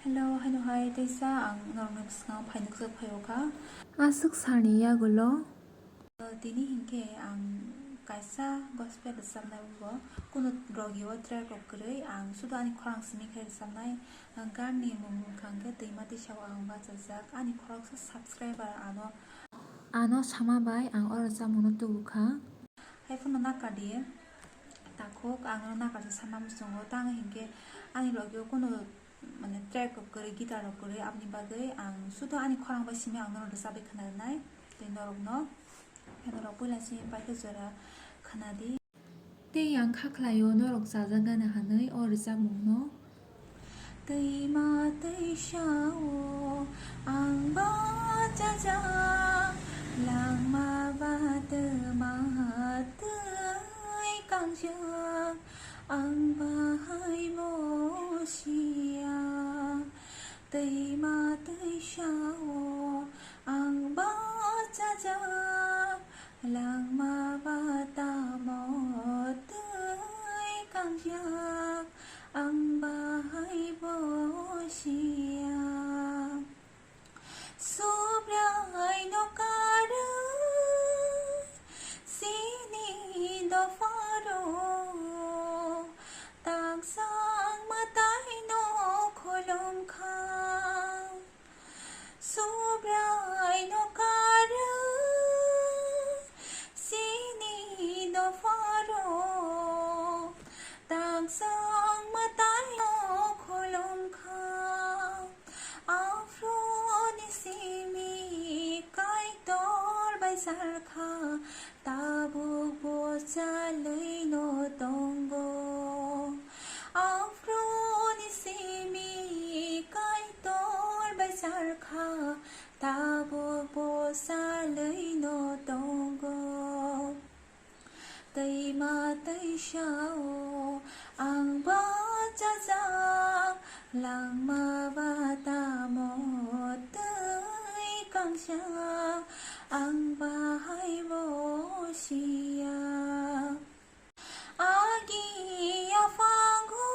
Hello, hai Twisa ang ngang painuksak payoka. Asuk saniya gulo. Dini hingke ang kaisa gospel samnai wo kunut rogi wo track okre ang suda ani khorang simi khair samnai ang garni mung khangke Twima Twisa ang Bachajak ani khorang subscriber Ano samabai ang orja munutu bukha. hai phone nakadi takok ang nakadi samam songo tang hingke ani rogi wo kunut মানে ট্র্যাক করে গিটার করে আপনি বাগে আং শুধু আনি খরাং বা সিমে আং নরদ সাবে খানানাই তে নরক ন হেনরক পইলাসি পাইকে জরা খানাদি Te yang khaklayo norok jajagana hanai orja mungno. Twima Twisa ang Bachajak lang mabatay kang siyak ang bahay mo siya. Twima Twisa ang Bachajak lang mabata mo tay kang siyak ang bahay mo siya. Sobrang no karan sini do faro tagsang matay no kolom ka. Sobrang no karan sini do faro tagsang matay no kolom ka. Afro ni simi kay tor bay sarka tabuk bosalay no tonggo. Afro ni simi kay tor bay sarka tabuk bosalay no tonggo. Twima Twisa ang Bachajak lang mabata mo tay kang siyak ang bahay mo siya. Agi afango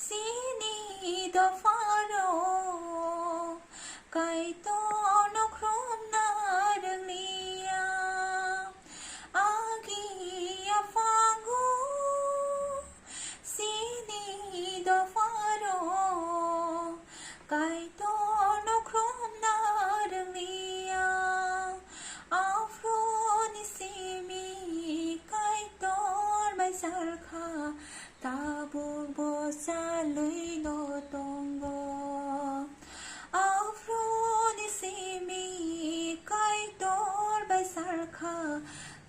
sini do faro kay tono krom na ranglia. Agi afango sini do faro kay tono krom na ranglia. Afro ni simi kay tor bay sarka tabuk bosalay no tonggo. Afro ni simi kay tor bay sarka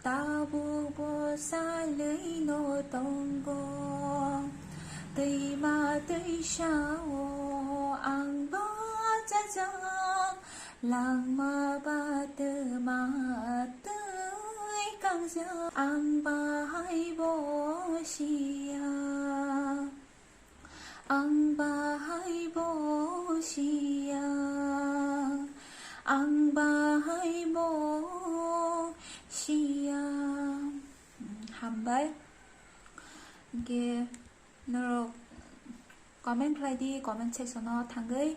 tabuk bosalay no tonggo. Twima Twisa ang Bachajak lang mabatay kang siyak ang bahay mo siya. Ang bahay mo siya. Ang bahay mo siya. Hambay 이게 너로 comment 플라이디 comment 섹션어 당의